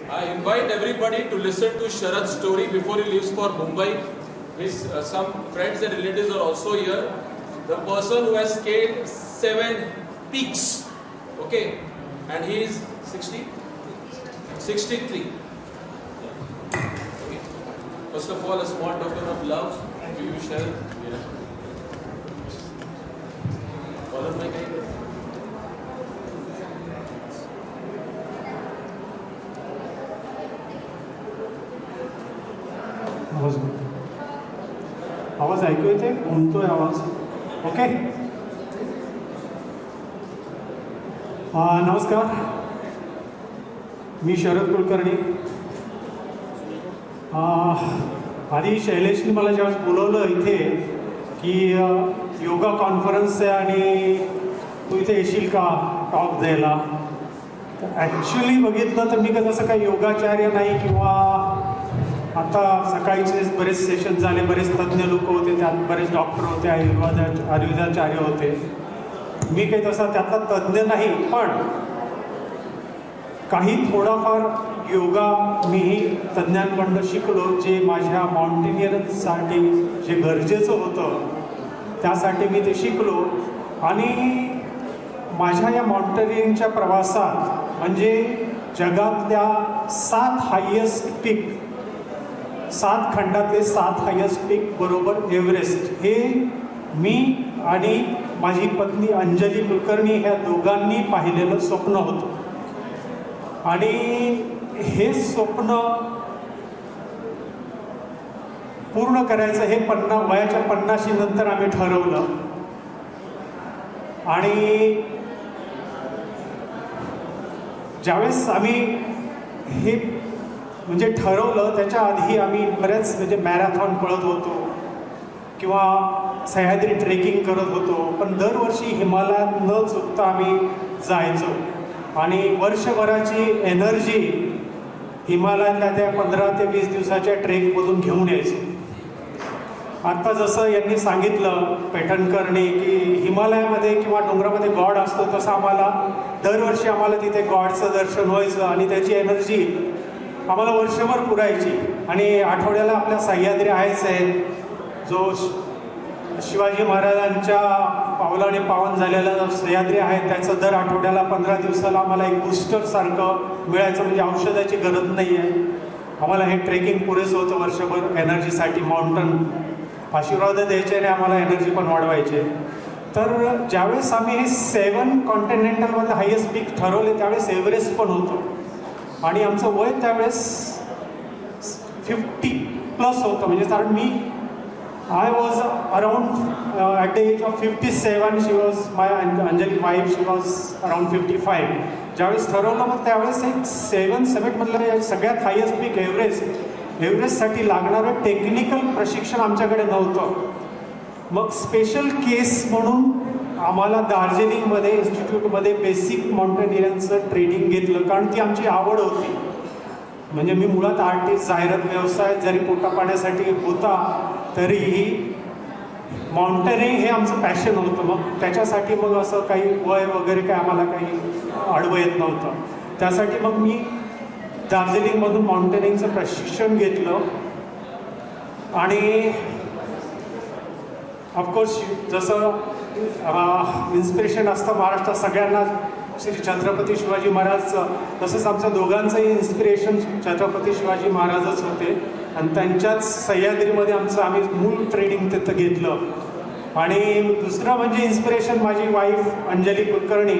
I invite everybody to listen to Sharad's story before he leaves for Mumbai. His some friends and relatives are also here. The person who has scaled 7 peaks, okay, and he is 63. Okay. First of all, a small token of love to you, Sharad. Yeah. Follow my guide. आवाज ऐकू येते? घुमतोय आवाज. Okay. नमस्कार, मी शरद कुलकर्णी. आधी शैलेशने मला ज्यावेळेस बोलवलं इथे की योगा कॉन्फरन्स आहे आणि तू इथे येशील का टॉक द्यायला, तर ॲक्च्युली बघितलं तर मी कधी असं काही योगाचार्य नाही, किंवा आता सकाळीचे बरेच सेशन झाले, बरेच तज्ज्ञ लोक होते, त्यात बरेच डॉक्टर होते, आयुर्वेदाचार्य होते. मी काही तसा त्यातला तज्ज्ञ नाही, पण काही थोडाफार योगा मीही तज्ज्ञांकडून शिकलो, जे माझ्या माउंटेनियरसाठी जे गरजेचं होतं त्यासाठी मी ते शिकलो. आणि माझ्या या माउंटेनियरिंगच्या प्रवासात म्हणजे जगातल्या 7 हायेस्ट पीक, 7 खंडातले 7 हायेस्ट पीक बरोबर एव्हरेस्ट, हे मी आणि माझी पत्नी अंजली कुलकर्णी ह्या दोघांनी पाहिलेलं स्वप्न होतं. आणि हे स्वप्न पूर्ण करायचं हे वयाच्या 50 नंतर आम्ही ठरवलं. आणि ज्यावेळेस आम्ही हे म्हणजे ठरवलं त्याच्या आधी आम्ही बऱ्याच म्हणजे मॅरेथॉन पळत होतो किंवा सह्याद्री ट्रेकिंग करत होतो, पण दरवर्षी हिमालयात न चुकता आम्ही जायचो आणि वर्षभराची एनर्जी हिमालयातल्या त्या 15 ते 20 दिवसाच्या ट्रेकमधून घेऊन यायचो. आत्ता जसं यांनी सांगितलं पेटणकरने की हिमालयामध्ये किंवा डोंगरामध्ये गॉड असतो, तसं आम्हाला दरवर्षी आम्हाला तिथे गॉडचं दर्शन व्हायचं आणि त्याची एनर्जी आम्हाला वर्षभर पुरायची. आणि आठवड्याला आपल्या सह्याद्री आहेच आहे, जो शिवाजी महाराजांच्या पावलाने पावन झालेला सह्याद्री आहे, त्याचं दर आठवड्याला 15 दिवसाला आम्हाला एक बूस्टरसारखं मिळायचं. म्हणजे औषधाची गरज नाही आहे, आम्हाला हे ट्रेकिंग पुरेसं होतं वर्षभर एनर्जीसाठी. माउंटन आशीर्वाद द्यायचे आणि आम्हाला एनर्जी पण वाढवायचे. तर ज्यावेळेस आम्ही हे 7 कॉन्टिनेंटलमध्ये हायेस्ट पीक ठरवले त्यावेळेस एव्हरेस्ट पण होतं आणि आमचं वय त्यावेळेस 50+ होतं. म्हणजे कारण मी I was around at the age of 57. She was my Anjali wife. She was around 55. ज्यावेळेस ठरवलं मग त्यावेळेस एक 7 समिटमधलं सगळ्यात हायेस्ट पीक एव्हरेस्टसाठी लागणारं टेक्निकल प्रशिक्षण आमच्याकडे नव्हतं. मग स्पेशल केस म्हणून आम्हाला दार्जिलिंगमध्ये इन्स्टिट्यूटमध्ये बेसिक माउंटेनियरिंगचं ट्रेनिंग घेतलं, कारण ती आमची आवड होती. म्हणजे मी मुळात आर्टिस्ट, जाहिरात व्यवसाय जरी पोटापाण्यासाठी होता तरीही माउंटेनिंग हे आमचं पॅशन होतं. मग त्याच्यासाठी मग असं काही वय वगैरे काय आम्हाला काही आडवं येत नव्हतं. त्यासाठी मग मी दार्जिलिंगमधून माउंटेनिंगचं प्रशिक्षण घेतलं. आणि ऑफकोर्स जसं इन्स्पिरेशन असतं महाराष्ट्रात सगळ्यांना श्री छत्रपती शिवाजी महाराज, तसंच आमच्या दोघांचंही इन्स्पिरेशन छत्रपती शिवाजी महाराजच होते. आणि त्यांच्याच सह्याद्रीमध्ये आम्ही मूळ ट्रेनिंग तिथं घेतलं. आणि दुसरं म्हणजे इन्स्पिरेशन माझी वाईफ अंजली कुलकर्णी.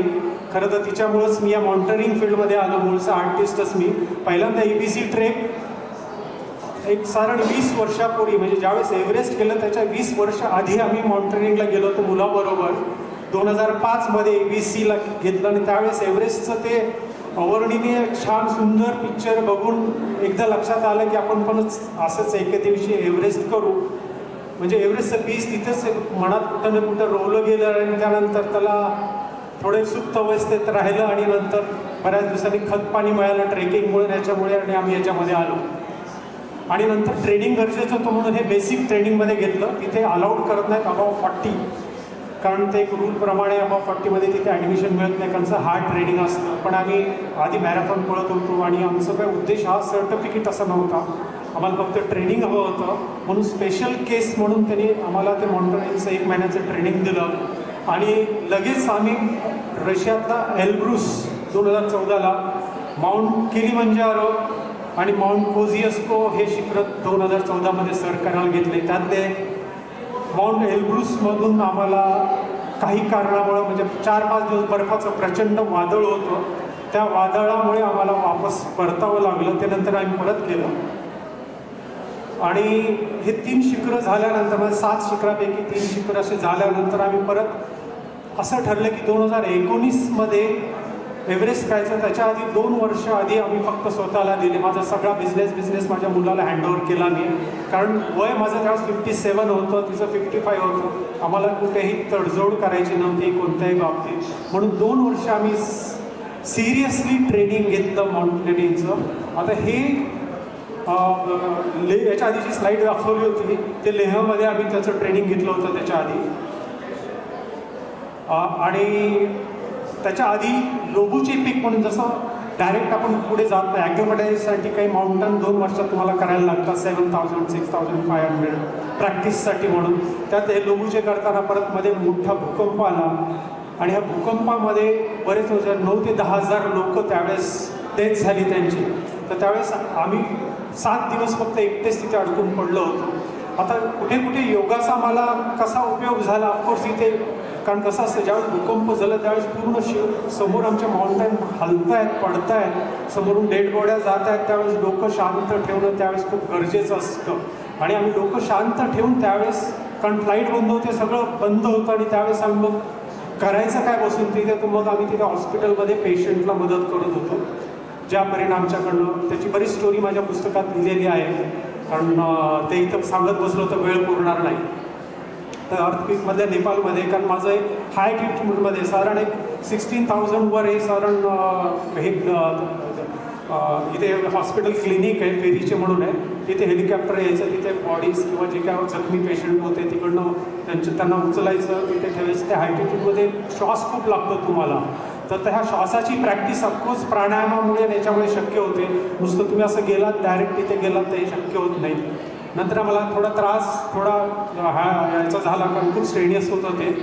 खरं तर तिच्यामुळंच मी या माउंटेनिंग फील्डमध्ये आलो. मूळचा आर्टिस्टच मी. पहिल्यांदा ABC ट्रेक एक साधारण 20 वर्षापूर्वी, म्हणजे ज्यावेळेस एव्हरेस्ट केलं त्याच्या 20 वर्ष आधी आम्ही माउंटेनिंगला गेलो होतो मुलाबरोबर. 2005मध्ये ABCला घेतलं आणि त्यावेळेस एव्हरेस्टचं ते अवर्णनीय छान सुंदर पिक्चर बघून एकदा लक्षात आलं की आपण पण असंच एके दिवशी एव्हरेस्ट करू. म्हणजे एव्हरेस्टचं बीच तिथेच मनात कुठं ना कुठं रोवलं गेलं आणि त्यानंतर त्याला थोडे सुप्त अवस्थेत राहिलं आणि नंतर बऱ्याच दिवसांनी खतपाणी मिळालं ट्रेकिंगमुळे, याच्यामुळे, आणि आम्ही याच्यामध्ये आलो. आणि नंतर ट्रेनिंग गरजेचं होतं म्हणून हे बेसिक ट्रेनिंगमध्ये घेतलं. तिथे अलाउड करत नाहीत अबाव 40. कारण ते एक रूलप्रमाणे अबाव 40मध्ये तिथे ॲडमिशन मिळत नाही, कारण हार्ड ट्रेनिंग असतं. पण आम्ही आधी मॅरेथॉन पळत होतो आणि आमचा काही उद्देश हा सर्टिफिकेट असा नव्हता, आम्हाला फक्त ट्रेनिंग हवं होतं. म्हणून स्पेशल केस म्हणून त्यांनी आम्हाला ते माउंटेनिंगचं 1 महिन्याचं ट्रेनिंग दिलं आणि लगेच आम्ही रशियातला एल्ब्रुस 2014ला माउंट किलिमंजारो आणि माउंट कोझियस्को हे शिखर 2014मध्ये सर करायला घेतले. त्यातले माउंट एल्ब्रुसमधून आम्हाला काही कारणामुळं म्हणजे 4-5 दिवस बर्फाचं प्रचंड वादळ होतं, त्या वादळामुळे आम्हाला वापस परतावं लागलं. त्यानंतर आम्ही परत गेलो आणि हे 3 शिखरं झाल्यानंतर म्हणजे 7 शिखरापैकी 3 शिखर असे झाल्यानंतर आम्ही परत असं ठरलं की 2019मध्ये एव्हरेस्ट करायचं. त्याच्या आधी 2 वर्ष आधी आम्ही फक्त स्वतःला दिले. माझा सगळा बिझनेस माझ्या मुलाला हँडओव्हर केला मी, कारण वय माझं त्यावेळेस 57 होतं, तिचं 55 होतं. आम्हाला कुठेही तडजोड करायची नव्हती कोणत्याही बाबतीत. म्हणून 2 वर्ष आम्ही सिरियसली ट्रेनिंग घेतलं माउंटेनिंगचं. आता हे याच्या आधी जी स्लाईड दाखवली होती ते लेहमध्ये आम्ही त्याचं ट्रेनिंग घेतलं होतं त्याच्या आधी. आणि त्याच्या आधी लोबूचे पीक म्हणून जसं डायरेक्ट आपण पुढे जात नाही, ॲक्रोबॅटिक्ससाठी काही माउंटन 2 वर्षात तुम्हाला करायला लागतात 7,000 6,500 प्रॅक्टिससाठी म्हणून. त्यात हे लोबूचे करताना परत मध्ये मोठा भूकंप आला आणि ह्या भूकंपामध्ये बरेच 9 ते 10,000 लोक त्यावेळेस डेथ झाली त्यांची. तर त्यावेळेस आम्ही 7 दिवस फक्त एकटेच तिथे अडकून पडलो होतो. आता कुठे कुठे योगाचा मला कसा उपयोग झाला, ऑफकोर्स इथे, कारण कसं असतं ज्यावेळेस भूकंप झालं त्यावेळेस पूर्ण समोर आमच्या माउंटेन हलतायत पडतायत, समोरून डेड बॉड्या जात आहेत, त्यावेळेस डोकं शांत ठेवणं त्यावेळेस खूप गरजेचं असतं. आणि आम्ही डोकं शांत ठेवून त्यावेळेस, कारण फ्लाईट बंद होते, सगळं बंद होतं आणि त्यावेळेस आम्ही मग करायचं काय बसून तिथे, तर मग आम्ही तिथे हॉस्पिटलमध्ये पेशंटला मदत करत होतो. ज्यापर्यंत आमच्याकडनं त्याची बरीच स्टोरी माझ्या पुस्तकात लिहिलेली आहे, कारण ते इथं सांगत बसलो तर वेळ पुरणार नाही. तर अर्थक्वेकमधल्या नेपाळमध्ये, कारण माझं एक हाय ॲल्टिट्यूडमध्ये साधारण एक 16,000 वर हे साधारण हे इथे हॉस्पिटल क्लिनिक आहे फेरीचे म्हणून आहे. तिथे हेलिकॉप्टर यायचं, तिथे बॉडीज किंवा जे काय जखमी पेशंट होते तिकडनं त्यांना उचलायचं, तिथे ठेवायचं. त्या हायटिट्यूडमध्ये श्वास खूप लागतो तुम्हाला, तर त्या श्वासाची प्रॅक्टिस ऑफकोर्स प्राणायामामुळे त्याच्यामुळे शक्य होते. नुसतं तुम्ही असं गेलात डायरेक्ट तिथे गेलात ते शक्य होत नाही. नंतर मला थोडा त्रास याचा झाला, कारण खूप स्ट्रेनियस होतं ते.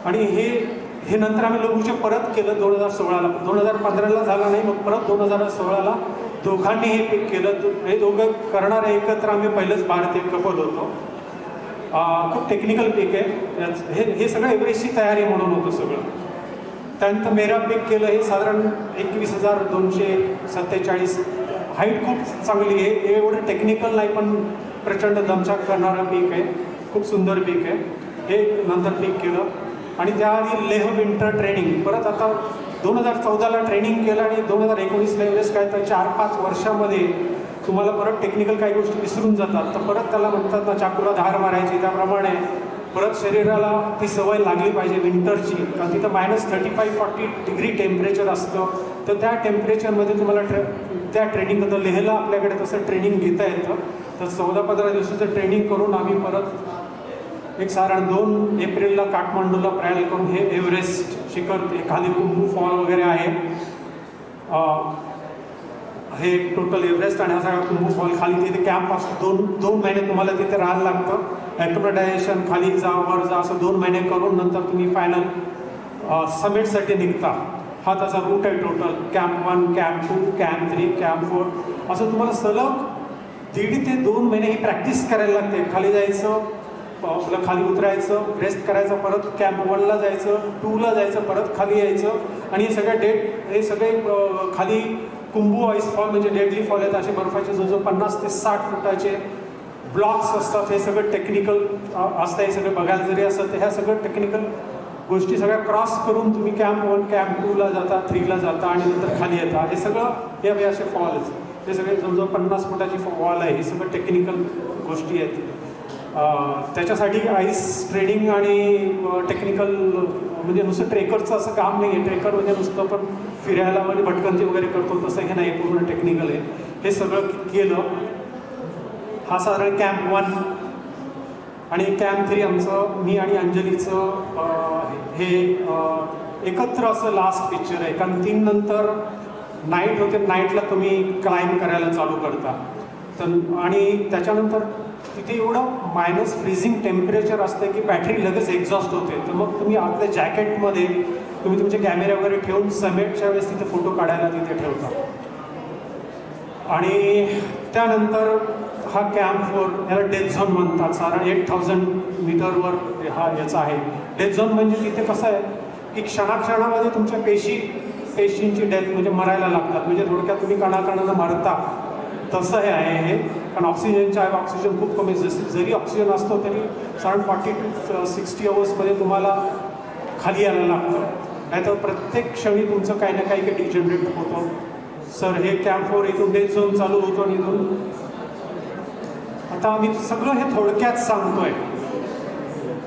आणि हे नंतर आम्ही लोबूचे परत केलं 2016ला. 2015ला झाला नाही, मग परत 2016ला दोघांनी हे पीक केलं. हे दोघं करणारे एकत्र आम्ही पहिलंच भारतीय कपल होतो. खूप टेक्निकल पीक आहे हे सगळं एव्हरेस्टची तयारी म्हणून होतं सगळं. त्यानंतर मेरा पीक केलं, हे साधारण 21,247. हाईट खूप चांगली आहे, एवढं टेक्निकल नाही पण प्रचंड दमछाक करणारं पीक आहे, खूप सुंदर पीक आहे. हे नंतर पीक केलं आणि त्याआधी लेह विंटर ट्रेनिंग परत आता 2014ला ट्रेनिंग केलं आणि 2019ला एव्हरेस्ट काय तर 4-5 वर्षामध्ये तुम्हाला परत टेक्निकल काही गोष्टी विसरून जातात. तर परत त्याला म्हणतात ना चाकूला धार मारायची, त्याप्रमाणे परत शरीराला ती सवय लागली पाहिजे विंटरची. कारण तिथं -35-40 डिग्री टेम्परेचर असतं. तर त्या टेम्परेचरमध्ये तुम्हाला त्या ट्रेनिंग करतं. लेहला आपल्याकडे तसं ट्रेनिंग घेता येतं. तर 14-15 दिवसाचं ट्रेनिंग करून आम्ही परत एक साधारण 2 एप्रिलला काठमांडूला प्रयाण करून हे एव्हरेस्ट शिखर, ते खाली कुंभू फॉल वगैरे आहे. हे टोटल एव्हरेस्ट आणि हा सगळा कुंभू फॉल खाली तिथे कॅम्प असतो. 2 महिने तुम्हाला तिथे राहायला लागतं. ॲक्रोबॅटायझेशन, खाली जा वर जा असं 2 महिने करून नंतर तुम्ही फायनल समिटसाठी निघता. हा त्याचा रूट आहे total. Camp 1, camp 2, camp 3, camp 4 असं तुम्हाला सलग 1.5 ते 2 महिने ही प्रॅक्टिस करायला लागते. खाली जायचं, आपलं खाली उतरायचं, रेस्ट करायचं, परत कॅम्प 1ला जायचं, 2ला जायचं, परत खाली यायचं. आणि हे सगळे खाली कुंभू आईस फॉल म्हणजे डेडली फॉल आहेत, असे बर्फाचे जवळजवळ 50 ते 60 फुटाचे ब्लॉक्स असतात. हे सगळं टेक्निकल असतं. हे सगळं बघायला जरी असतं तर ह्या सगळं टेक्निकल गोष्टी सगळ्या क्रॉस करून तुम्ही कॅम्प 1, कॅम्प 2ला जाता, 3ला जाता आणि नंतर खाली येता. हे सगळं हे असे फॉल्स, हे सगळे जवळजवळ 50 फुटाची फॉल आहे. हे सगळं टेक्निकल गोष्टी आहेत. त्याच्यासाठी आईस ट्रेनिंग आणि टेक्निकल म्हणजे नुसतं ट्रेकरचं असं काम नाही आहे. ट्रेकर म्हणजे नुसतं पण फिरायला म्हणजे भटकंती वगैरे करतो तसं हे नाही, पूर्ण टेक्निकल आहे. हे सगळं केलं. हा साधारण कॅम्प 1 आणि कॅम्प 3 आमचं मी आणि अंजलीचं हे एकत्र असं लास्ट पिक्चर आहे, कारण 3 नंतर नाईट होते, नाईटला तुम्ही क्लाइंब करायला चालू करता. तर आणि त्याच्यानंतर तिथे एवढं मायनस फ्रीजिंग टेम्परेचर असतं की बॅटरी लगेच एक्झॉस्ट होते. तर मग तुम्ही आपल्या जॅकेटमध्ये तुम्ही तुमचे कॅमेरे वगैरे ठेवून समेटच्या वेळेस तिथे फोटो काढायला तिथे ठेवता. आणि त्यानंतर हा कॅम्प 4 याला डेथ झोन म्हणतात. सारा 8000 मीटरवर हा याचा आहे. डेथ झोन म्हणजे तिथे कसं आहे की क्षणाक्षणामध्ये तुमच्या पेशींची डेथ म्हणजे मरायला लागतात. म्हणजे थोडक्यात तुम्ही कणाकणानं मरता तसं हे आहे हे. कारण ऑक्सिजनच्या ऑक्सिजन खूप कमी, जरी ऑक्सिजन असतो तरी साधारण 40 to 60 अवर्समध्ये तुम्हाला खाली यायला लागतं. नाहीतर प्रत्येक क्षणी तुमचं काही ना काही डिजनरेट होतं. सर हे कॅम्प 4 इथून डेथ झोन चालू होतो आणि इथून आता आम्ही सगळं हे थोडक्यात सांगतोय.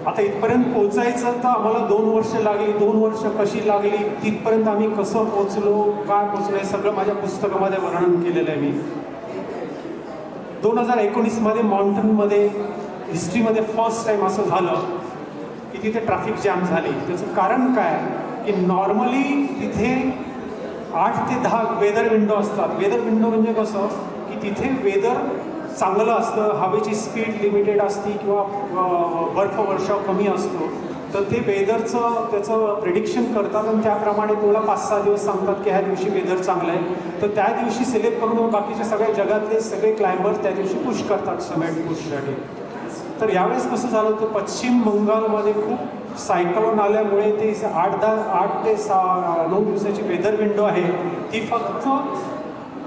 आता इथपर्यंत पोचायचं तर आम्हाला 2 वर्ष लागली. 2 वर्ष कशी लागली, तिथपर्यंत आम्ही कसं पोचलो, काय पोचलो, हे सगळं माझ्या पुस्तकामध्ये वर्णन केलेलं आहे मी. 2019मध्ये माउंटनमध्ये हिस्ट्रीमध्ये फर्स्ट टाईम असं झालं की तिथे ट्रॅफिक जॅम झाली. त्याचं कारण काय की नॉर्मली तिथे 8 ते 10 वेदर विंडो असतात. वेदर विंडो म्हणजे कसं की तिथे वेदर चांगलं असतं, हवेची स्पीड लिमिटेड असती किंवा बर्फ वर्षाव कमी असतो. तर ते वेदरचं त्याचं प्रिडिक्शन करतात आणि त्याप्रमाणे तुम्हाला 5-6 दिवस सांगतात की ह्या दिवशी वेदर चांगलं आहे. तर त्या दिवशी सिलेक्ट करून बाकीचे सगळ्या जगातले सगळे क्लायंबर त्या दिवशी पुश करतात समेट पुशसाठी. तर यावेळेस कसं झालं तर पश्चिम बंगालमध्ये खूप सायक्लोन आल्यामुळे ते 8 ते 9 दिवसाची वेदर विंडो आहे ती फक्त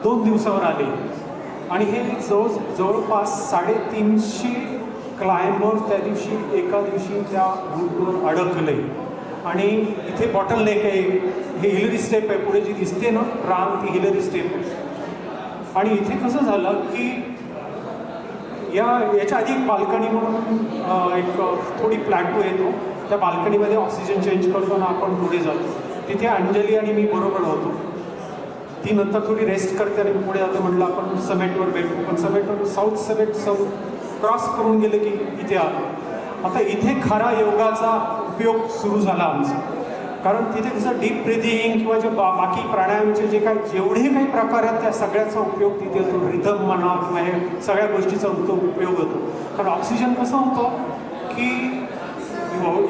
2 दिवसावर आली. आणि हे जवळपास 350 क्लायंबर त्या दिवशी एका दिवशी त्या रूटवर अडकले. आणि इथे बॉटल नेक आहे, हे हिलरी स्टेप आहे, पुढे जी दिसते ना रांग ती हिलरी स्टेप आहे. आणि इथे कसं झालं की याच्या आधी एक बाल्कनी म्हणून एक थोडी प्लॅटो येतो, त्या बाल्कनीमध्ये ऑक्सिजन चेंज करतो ना आपण पुढे जातो. तिथे अंजली आणि मी बरोबर होतो. ती नंतर थोडी रेस्ट करते आणि पुढे जातो. म्हटलं आपण समेटवर भेटू, पण समेटवर साऊथ समेट क्रॉस करून गेले की इथे आलो. आता इथे खरा योगाचा उपयोग सुरू झाला आमचा, कारण तिथे कसं डीप ब्रिदिंग किंवा जे बाकी प्राणायामचे जे काही जेवढे काही प्रकार आहेत त्या सगळ्याचा उपयोग तिथे होतो. रिदम म्हणा किंवा हे सगळ्या गोष्टीचा उपयोग होतो. कारण ऑक्सिजन कसं होतं की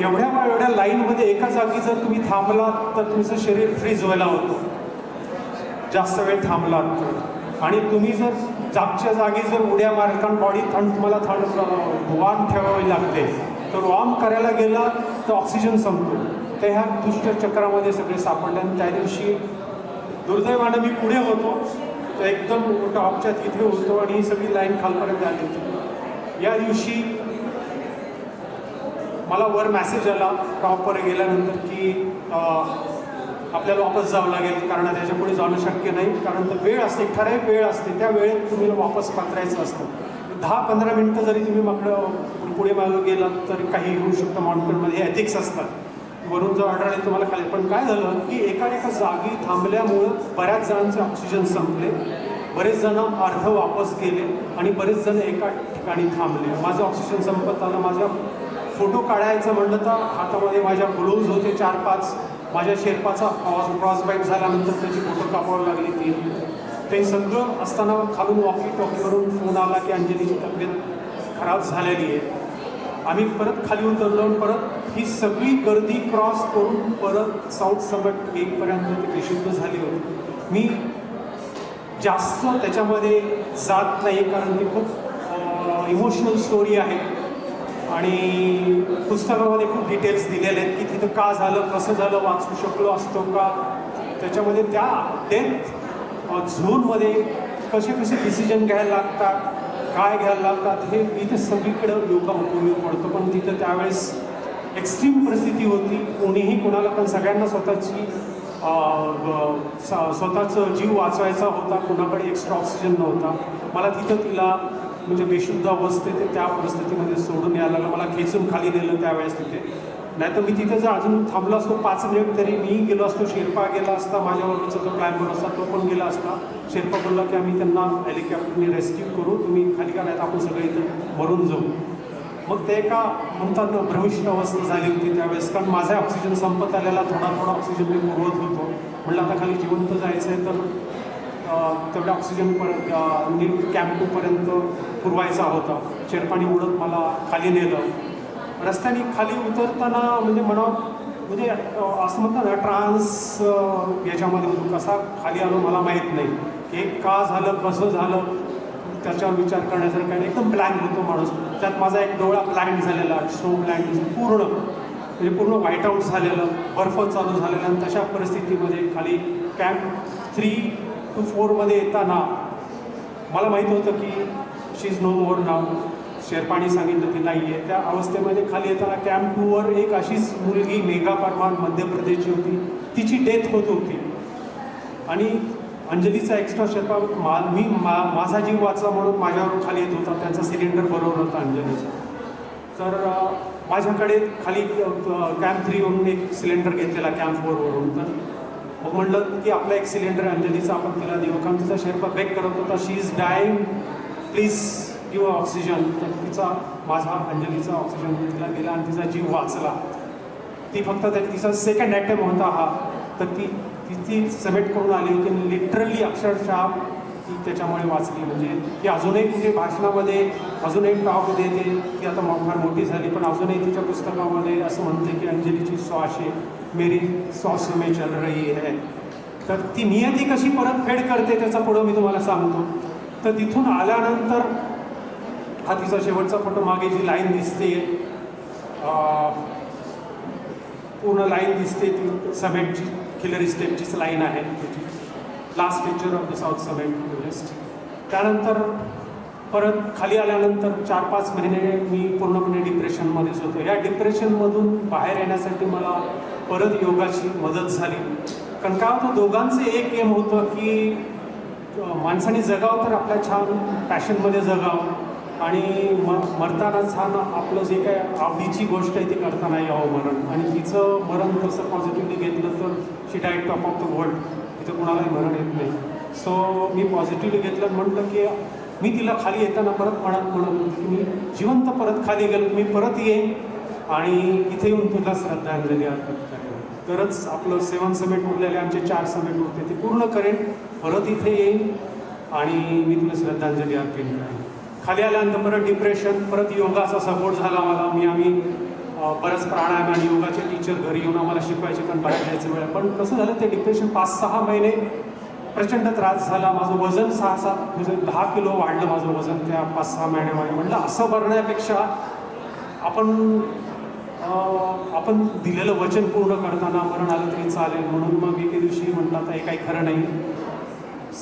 एवढ्या लाईनमध्ये एका जागी जर तुम्ही थांबलात तर तुमचं शरीर फ्रीज व्हायला होतं जास्त वेळ थांबलात तर. आणि तुम्ही जर जागच्या जागी जर उड्या मारल, कारण बॉडी तुम्हाला वार्म ठेवावी लागते, तर वार्म करायला गेला तर ऑक्सिजन संपतो. तर ह्या दुष्ट चक्रामध्ये सगळे सापडले. आणि त्या दिवशी दुर्दैवानं मी पुढे होतो तर एकदम टॉपच्या तिथे होतो आणि ही सगळी लाईन खालपर्यंत आली होती. या दिवशी मला वर मेसेज आला टॉपवर गेल्यानंतर की आपल्याला वापस जावं लागेल, कारण त्याच्या पुढे जाणं शक्य नाही. कारण तर वेळ असते, ठराविक वेळ असते, त्या वेळेत तुम्ही वापस पत्रायचं असतं. 10-15 मिनटं जरी तुम्ही पुढे मागं गेलात तर काही होऊ शकतं. माउंटनमध्ये एथिक्स असतात, वरून जर ऑर्डर आली तुम्हाला खाली. पण काय झालं की एका जागी थांबल्यामुळं बऱ्याच जणांचे ऑक्सिजन संपले, बरेच जण अर्ध वापस गेले आणि बरेच जण एका ठिकाणी थांबले. माझं ऑक्सिजन संपत आलं. माझा फोटो काढायचं म्हणलं तर हातामध्ये माझ्या ग्लोव्ज होते 4-5. माझ्या शेर्पाचा क्रॉसबाईट झाल्यानंतर त्याची फोटो कापावं लागली 3. ते सगळं असताना खालून टॉकीवरून फोन आला की अंजलीची तब्येत खराब झालेली आहे. आम्ही परत खाली उतरलो, परत ही सगळी गर्दी क्रॉस करून परत साऊथ समेट येईपर्यंत ती बेशुद्ध झाली होती. मी जास्त त्याच्यामध्ये जात नाही, कारण ती खूप इमोशनल स्टोरी आहे आणि पुस्तकामध्ये खूप डिटेल्स दिलेले आहेत की तिथं का झालं, कसं झालं, वाचू शकलो असतो का. त्याच्यामध्ये त्या डेथ झोनमध्ये कसे डिसिजन घ्यायला लागतात, काय घ्यायला लागतात, हे इथे सगळीकडं योगा उपयोग पडतो. पण तिथं त्यावेळेस एक्स्ट्रीम परिस्थिती होती. कोणीही कोणाला, पण सगळ्यांना स्वतःचं जीव वाचवायचा होता. कोणाकडे एक्स्ट्रा ऑक्सिजन नव्हता. मला तिथं तिला म्हणजे बेशुद्ध अवस्थेत त्या परिस्थितीमध्ये सोडून यायला लागलं. मला खेचून खाली नेलं त्यावेळेस तिथे. नाहीतर मी तिथे जर अजून थांबलो असतो 5 मिनिट तरी मी गेलो असतो, शेर्पा गेला असता, माझ्यावरचा जो क्लायंबर असता तो पण गेला असता. शेर्पा बोलला की आम्ही त्यांना हेलिकॉप्टरने रेस्क्यू करू, तुम्ही खाली का, नाही तर आपण सगळे इथं मरून जाऊ. मग ते एका म्हणतात ना भ्रमिष्ट अवस्था झाली होती त्यावेळेस, कारण माझा ऑक्सिजन संपत आलेला, थोडा थोडा ऑक्सिजन मी पुरवत होतो. म्हटलं आता खाली जिवंत जायचं आहे तर तेवढ्या ऑक्सिजनपर्यंत नीट कॅम्प 2पर्यंत पुरवायचा होता. शेरपाणी उडत मला खाली नेलं. रस्त्याने खाली उतरताना म्हणजे म्हणजे असं म्हणतात ना ट्रान्स याच्यामध्ये होतो. कसा खाली आलो मला माहीत नाही, हे का झालं कसं झालं त्याच्यावर विचार करण्यासारखं काही एकदम ब्लँक होतो माणूस. त्यात माझा एक डोळा ब्लँक झालेला, स्नो ब्लँक पूर्ण, म्हणजे पूर्ण व्हाईट आऊट झालेलं, बर्फ चालू झालेलं. आणि तशा परिस्थितीमध्ये खाली कॅम्प 3 to 4मध्ये येताना मला माहीत होतं की शी इज नो मोर नाव. शेरपाणी सांगितलं की नाही आहे. त्या अवस्थेमध्ये खाली येताना कॅम्प 2वर एक अशीच मुलगी मेघा परमार मध्य प्रदेशची होती, तिची डेथ होत होती. आणि अंजलीचा एक्स्ट्रा शेर्पा माझा जीव वाचला म्हणून माझ्यावर खाली येत होता. त्यांचा सिलेंडर बरोबर होता अंजलीचा. तर माझ्याकडे खाली कॅम्प 3वरून एक सिलेंडर घेतलेला कॅम्प 4वरून. तर मग म्हटलं की आपला एक सिलेंडर अंजलीचा आपण तिला देऊ, कारण तिचा शेर्पा बेक करत होता. She is dying, please give oxygen. तर तिचा माझा अंजलीचा ऑक्सिजन तिला दिला आणि तिचा जीव वाचला. ती फक्त तिचा सेकंड अटेम्प्ट होता हा. तर ती सबमिट करून आली होती. लिटरली अक्षरशः ती त्याच्यामुळे वाचली. म्हणजे ती अजूनही तिथे भाषणामध्ये अजूनही टॉक देते. ती आता फार मोठी झाली पण अजूनही तिच्या पुस्तकामध्ये असं म्हणते की अंजलीची श्वासे मेरी श्वास में चल रही है. तर ती नियती कशी परतफेड करते त्याचा पुढं मी तुम्हाला सांगतो. तर तिथून आल्यानंतर हा तिचा शेवटचा फोटो. मागे जी लाईन दिसते पूर्ण लाईन दिसते ती समेटची, खिलरी स्टेपचीच लाईन आहे त्याची. Last picture of the south समेट एव्हरेस्ट. त्यानंतर परत खाली आल्यानंतर 4-5 महिने मी पूर्णपणे डिप्रेशनमध्येच होतो. या डिप्रेशनमधून बाहेर येण्यासाठी मला परत योगाची मदत झाली. कारण काय होतं, दोघांचं एक एम होतं की माणसाने जगावं तर आपल्या छान पॅशनमध्ये जगावं आणि मरताना छान आपलं जे काय आवडीची गोष्ट आहे ती करताना यावं मरण. आणि तिचं मरण तसं पॉझिटिव्हली घेतलं तर she died top of the world, तिथं कुणालाही मरण येत नाही. सो मी पॉझिटिव्हली घेतलं. म्हटलं की मी तिला खाली येताना परत म्हणत होतो की मी जिवंत परत खाली गेलो, मी परत येईन आणि इथे येऊन तुला श्रद्धांजली अर्पण करेन. तरच आपलं 7 समिट उरलेले आमचे 4 समिट होते ते पूर्ण करेन, परत इथे येईन आणि मी तुला श्रद्धांजली अर्पण करेन. खाली आल्यानंतर परत डिप्रेशन, परत योगाचा सपोर्ट झाला मला. आम्ही बरंच प्राणायाम आणि योगाचे टीचर घरी येऊन आम्हाला शिकवायचे, कारण बाहेर जायचं वेळ. पण कसं झालं ते डिप्रेशन 5-6 महिने प्रचंड त्रास झाला. माझं वजन 6-7 म्हणजे 10 किलो वाढलं माझं वजन त्या 5-6 महिन्यामध्ये. म्हटलं असं भरण्यापेक्षा आपण दिलेलं वचन पूर्ण करताना मरण आलं तरी चालेल. म्हणून मग एके दिवशी म्हटलं आता हे काही खरं नाही.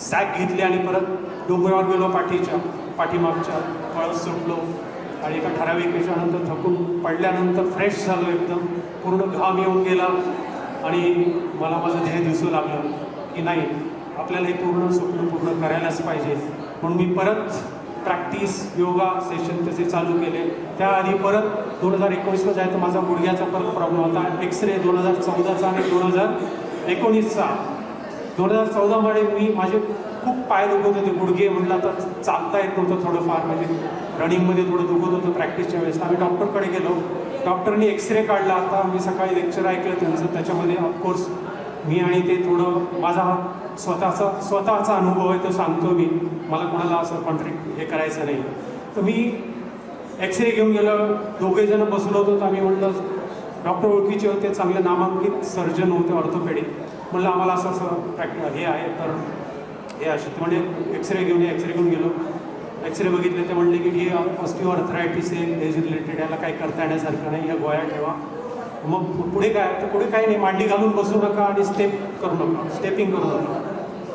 सॅक घेतली आणि परत डोंगरावर गेलो, पाठीमागच्या पळत सुटलो आणि एका ठराविक याच्यानंतर थकून पडल्यानंतर फ्रेश झालो, एकदम पूर्ण घाम येऊन गेला आणि मला माझं ध्येय दिसू लागलं की नाही आपल्याला हे पूर्ण स्वप्न पूर्ण करायलाच पाहिजे. म्हणून मी परत प्रॅक्टिस योगा सेशन तसे चालू केले. त्याआधी परत 2019ला जायचं माझा गुडघ्याचा परत प्रॉब्लेम होता. एक्सरे 2014चा आणि 2019चा. 2014मध्ये माझे खूप पाय दुखत होते, गुडघे. म्हटलं आता चालता येत नव्हतं थोडंफार, म्हणजे रनिंगमध्ये थोडं दुखत होतं प्रॅक्टिसच्या वेळेस. आम्ही डॉक्टरकडे गेलो, डॉक्टरनी एक्सरे काढला. आता मी सकाळी लेक्चर ऐकलं त्यांचं, त्याच्यामध्ये ऑफकोर्स मी आणि ते थोडं माझा स्वतःचा अनुभव आहे तो सांगतो मी, मला कोणाला असं हे करायचं नाही. तर मी एक्सरे घेऊन गेलो, दोघेजणं बसलो होतो. तर आम्ही म्हटलं डॉक्टर ओळखीचे होते, चांगले नामांकित सर्जन होते ऑर्थोपेडिक. म्हटलं आम्हाला असं हे आहे तर हे असे म्हणजे एक्सरे घेऊन गेलो. एक्सरे बघितले, ते म्हणले की ही ऑस्टिओआर्थरायटिस आहे, एज रिलेटेड, याला काही करता येण्यासारखं नाही, या गोळ्या ठेवा. मग पुढे काय नाही, मांडी घालून बसू नका आणि स्टेपिंग करू नका.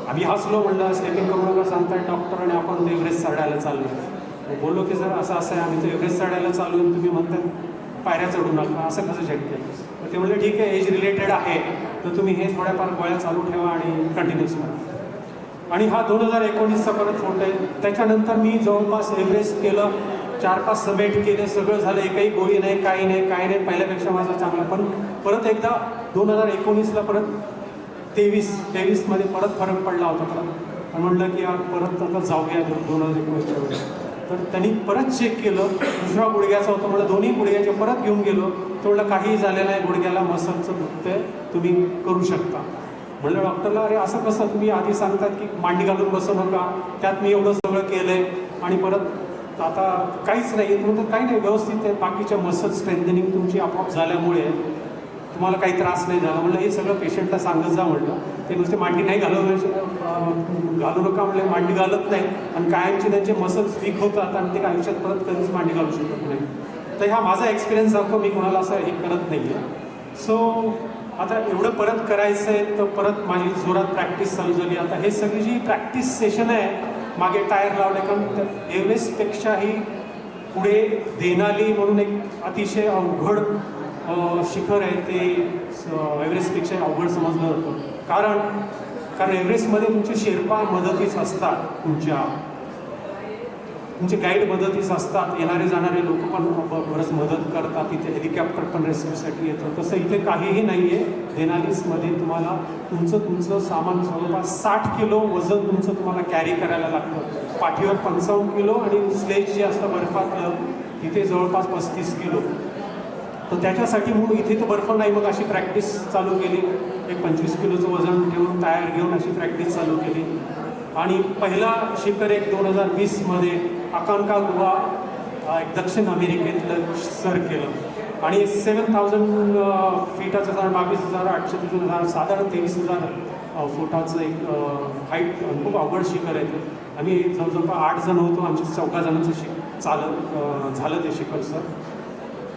आम्ही हसलो, म्हणलं स्टेपिंग करू नका सांगताय डॉक्टर आणि आपण ते एव्हरेस्ट चढायला चाललो. बोललो की सर असं आहे, आम्ही तो एव्हरेस्ट चढायला चाललो, तुम्ही म्हणतात पायऱ्या चढू नका, असं कसं शक्य. तर ते म्हणले ठीक आहे, एज रिलेटेड आहे तर तुम्ही हे थोड्याफार गोळ्या चालू ठेवा आणि कंटिन्यूस करा. आणि हा 2019चा परत फोटो आहे. त्याच्यानंतर मी जवळपास एव्हरेस्ट केलं, 4-5 समेट केले, सगळं झालं, एकही गोळी नाही, काही नाही. पहिल्यापेक्षा माझा चांगला. पण परत एकदा 2019ला परत 23मध्ये परत फरक पडला होता. परत म्हटलं की यार परत आता जाऊया 2019च्या वेळेस. तर त्यांनी परत चेक केलं, दुसरा गुडघ्याचा होता, मला दोन्ही गुडघ्याचे परत घेऊन गेलो. तो म्हणलं काहीही झालेलं आहे, गुडघ्याला मसलचं दुखतंय, तुम्ही करू शकता. म्हणलं डॉक्टरला, अरे असं कसं, तुम्ही आधी सांगतात की मांडी घालून बसू नका, त्यात मी एवढं सगळं केलं आहे आणि परत आता काहीच नाही आहे. म्हणतात काही नाही, व्यवस्थित आहे, बाकीच्या मसल स्ट्रेंथनिंग तुमची आपोआप झाल्यामुळे तुम्हाला काही त्रास नाही झाला. म्हणलं हे सगळं पेशंटला सांगत जा. म्हटलं ते नुसते मांडी नाही घालू नका, म्हणले मांडी घालत नाही आणि कायमचे त्यांचे मसल्स वीक होतात आणि ते आयुष्यात परत कधीच मांडी घालू शकत नाही. तर हा माझा एक्सपिरियन्स दाखव, मी कोणाला असं हे करत नाही आहे. सो आता एवढं परत करायचं आहे, तर परत माझी जोरात प्रॅक्टिस चालू झाली. आता हे सगळी जी प्रॅक्टिस सेशन आहे, मागे टायर लावले, कारण एव्हरेस्टपेक्षाही पुढे देनाली म्हणून एक अतिशय अवघड शिखर आहे. ते एव्हरेस्टपेक्षा अवघड समजलं जातं, कारण एव्हरेस्टमध्ये तुमचे शेर्पा मदतीस असतात, तुमचे गाईड मदतीस असतात, येणारे जाणारे लोक पण बरंच मदत करतात, तिथे हेलिकॉप्टर पण रेस्क्यूसाठी येतं. तसं इथे काहीही नाही आहे. देनालीसमध्ये तुम्हाला तुमचं सामान जवळपास 60 किलो वजन तुम्हाला कॅरी करायला लागतं. पाठीवर 55 किलो आणि स्लेज जे असतं बर्फातलं तिथे जवळपास 35 किलो. तर त्याच्यासाठी म्हणून इथे तर बर्फ नाही, मग अशी प्रॅक्टिस चालू केली. एक 25 किलोचं वजन ठेवून टायर घेऊन अशी प्रॅक्टिस चालू केली. आणि पहिला शिखर एक 2020मध्ये अकान्कागुआ एक दक्षिण अमेरिकेतलं सर केलं आणि 7000 फीटाचं झाड, 22,800 साधारण 23,000 फुटाचं एक हाईट, खूप अवघड शिखर आहे ते. आम्ही जवळजवळ 8 जण होतो, आमच्या 14 जणांचं झालं ते शिखर सर.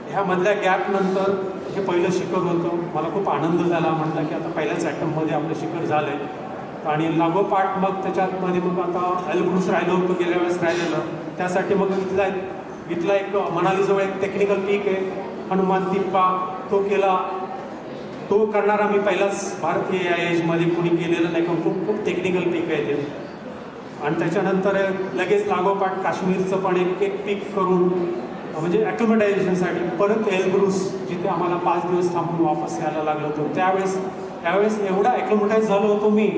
ह्यामधल्या गॅपनंतर हे पहिलं शिखर होतं. मला खूप आनंद झाला, म्हटलं की आता पहिल्याच ॲटममध्ये आपलं शिखर झालं आहे. आणि लागोपाठ मग त्याच्यातमध्ये मग आता एल्ब्रुस राहिलं होतं, गेल्या वेळेस राहिलेलं, त्यासाठी मग इथला एक मनालीजवळ एक टेक्निकल पीक आहे हनुमान तिप्पा, तो केला. तो करणारा मी पहिलाच भारतीय या एजमध्ये कोणी केलेलं नाही, खूप टेक्निकल पीक आहे ते. आणि त्याच्यानंतर लगेच लागोपाठ काश्मीरचं पण एक पीक करून, म्हणजे ॲक्लिमेटायझेशनसाठी परत एल्ब्रुस, जिथे आम्हाला 5 दिवस थांबून वापस यायला लागलं होतं. त्यावेळेस एवढा ॲक्लिमेटाईज झालो होतो मी.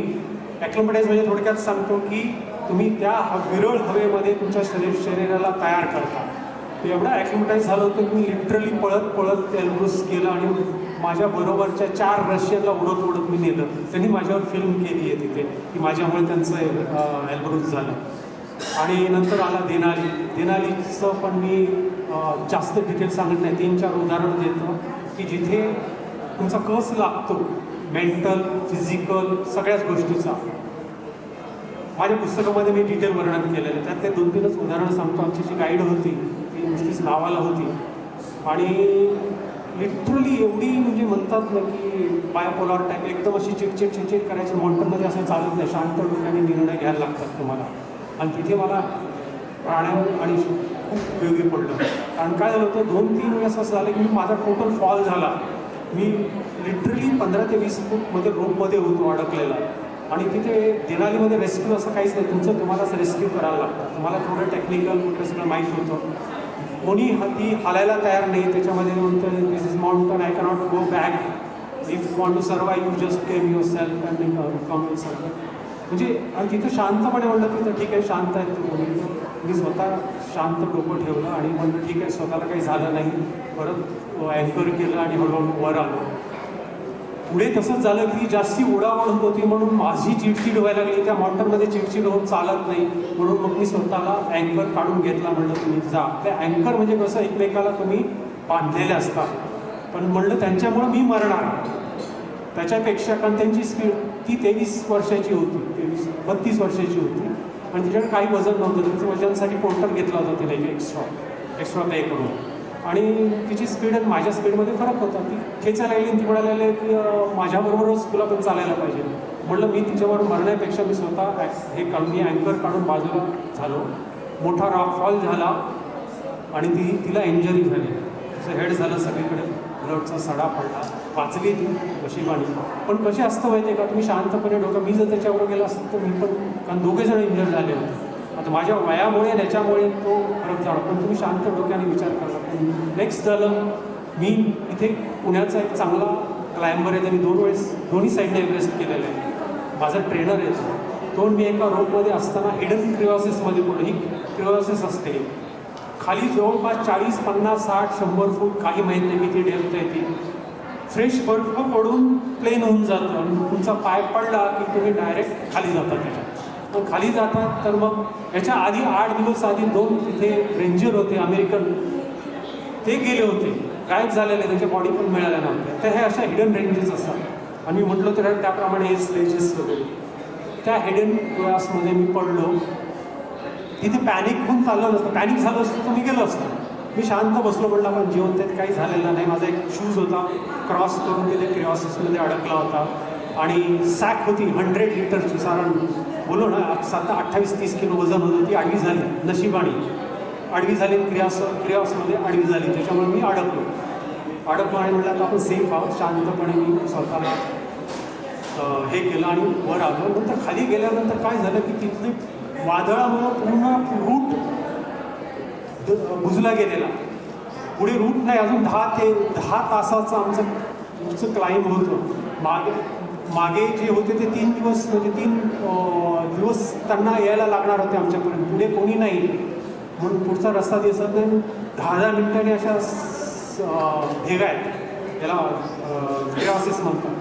ॲक्लिमेटाईज म्हणजे थोडक्यात सांगतो की तुम्ही त्या विरळ हवेमध्ये तुमच्या शरीराला तयार करता. एवढा ॲक्लिमेटाईज झालं होतं की मी लिटरली पळत एल्ब्रुस केलं आणि माझ्या बरोबरच्या 4 रशियनला उडत मी नेलं. त्यांनी माझ्यावर फिल्म केली आहे तिथे की माझ्यामुळे त्यांचं एल्ब्रुस झालं. आणि नंतर आला देनालीचं पण मी जास्त डिटेल सांगत नाही, 3-4 उदाहरणं देतो की जिथे तुमचा कस लागतो, मेंटल, फिजिकल, सगळ्याच गोष्टीचा. माझ्या पुस्तकामध्ये मी डिटेल वर्णन केलेलं आहे. त्यात ते 2-3च उदाहरणं सांगतो. आमची जी गाईड होती ती नुसतीच नावाला होती आणि लिटरली एवढी म्हणजे म्हणतात ना की बायोपोलार टाईप, एकदम अशी चिडचिड करायची. माउंटनमध्ये असं चालत नाही, शांत डोक्याने निर्णय घ्यायला लागतात तुम्हाला. आणि तिथे मला प्राण्यावर आणि खूप वेगळी पडलं. कारण काय झालं होतं, 2-3 वेळेस असं झालं की माझा टोटल फॉल झाला. मी लिटरली 15 ते 20 फूटमध्ये रोपमध्ये होतो अडकलेला. आणि तिथे देनालीमध्ये रेस्क्यू असं काहीच नाही, तुम्हालाच रेस्क्यू करायला लागतं. तुम्हाला थोडं टेक्निकल कुठलं सगळं माहीत होतं. कोणी ती हालायला तयार नाही. त्याच्यामध्ये म्हणतं this is mountain, I cannot go back, if you want to survive you just calm yourself and calm yourself. म्हणजे आणि तिथं शांतपणे म्हणलं तिथं ठीक आहे, शांत आहे तुम्ही. मी स्वतः शांत डोकं ठेवलं आणि म्हणलं ठीक आहे, स्वतःला काही झालं नाही. परत अँकर केलं आणि हळूहळू वर आलो. पुढे तसंच झालं की जास्ती उडावड होत होती म्हणून माझी चिडचिड व्हायला लागली. त्या माउंटनमध्ये चिडचिड होऊन चालत नाही, म्हणून मग मी स्वतःला अँकर काढून घेतला. म्हणलं तुम्ही जा. त्या अँकर म्हणजे कसं, एकमेकाला तुम्ही बांधलेले असतात. पण म्हणलं त्यांच्यामुळं मी मरणार त्याच्यापेक्षा, कारण त्यांची स्पीड ती 23 वर्षाची होती, 32 वर्षाची होती आणि तिच्याकडे काही वजन नव्हतं. तिचं वजनसाठी पोर्टर घेतला होता तिला एक्स्ट्रा पे करून. आणि तिची स्पीड आणि माझ्या स्पीडमध्ये फरक होता. ती खेचायला लागली आणि ती म्हणायला लागली की माझ्याबरोबरच तुला पण चालायला पाहिजे. म्हटलं मी तिच्याबरोबर मरण्यापेक्षा मी स्वतः हे मी अँकर काढून बाजूला झालो. मोठा रॉकफॉल झाला आणि तिला इंजरी झाली. तिचं हेड झालं सगळीकडे, ब्लडचा सडा पडला. वाचली ती नशिबाने. पण कशी असतं माहिती आहे का, तुम्ही शांतपणे डोकं, मी जर त्याच्याबरोबर गेला असतो तर मी पण, कारण 2घे जण इंजर झाले होते. आता माझ्या वयामुळे त्याच्यामुळे तो फरक झाला, पण तुम्ही शांत डोक्याने विचार करा. नेक्स्ट झालं, मी इथे पुण्याचा एक चांगला क्लायंबर आहे, त्यांनी 2 वेळेस दोन्ही साईडने एव्हरेस्ट केलेलं आहे. माझा ट्रेनर आहे. तो मी एका रोपमध्ये असताना हिडन क्रिओसिसमध्ये पडलो. ही क्रिओसिस असते खाली जवळपास 40, 50, 60, 100 फूट, काही माहीत नाही किती डेप्थ आहे ती. फ्रेश बर्फ पडून प्लेन होऊन जातं आणि तुमचा पाय पडला की तुम्ही डायरेक्ट खाली जाता त्याच्यात. मग खाली जातात तर मग याच्या आधी 8 दिवस आधी 2 तिथे रेंजर होते अमेरिकन, ते गेले होते, गायब झालेले, त्यांच्या बॉडी पण मिळाल्या नव्हत्या. तर हे अशा हिडन रेंजेस असतात. आणि मी म्हटलं तर त्याप्रमाणे हे स्लेजेस वगैरे. त्या हिडन क्लासमध्ये मी पडलो. तिथे पॅनिक होऊन चाललं नसतं. पॅनिक झालं असतं तर मी गेलो असतं. मी शांत बसलो, म्हटलं आपण जीवन त्यात काही झालेलं नाही. माझा एक शूज होता, क्रॉस करून तिथे क्रिओसिसमध्ये अडकला होता. आणि सॅक होती 100 लिटरची, साधारण बोलो ना 28-30 किलो वजन होतं. ती आडवी झाली नशिबाने, आडवी झाली क्रिओसमध्ये आडवी झाली. त्याच्यामुळे मी अडकलो आणि म्हटलं आता आपण सेफ आहोत. शांतपणे मी स्वतःला हे केलं आणि वर आलो. नंतर खाली गेल्यानंतर काय झालं की तिथले वादळामुळं पूर्ण रूट बुजला गेलेला. पुढे रूट नाही. अजून 10 तासाचं आमचं क्लाइंब होतं. मागे जे होते ते 3 दिवस, म्हणजे 3 दिवस त्यांना यायला लागणार होते आमच्यापर्यंत. पुढे कोणी नाही म्हणून पुढचा रस्ता दिसत नाही. 10-10 मिनिटांनी अशा भेगा आहेत, त्याला क्रिओसिस म्हणतात.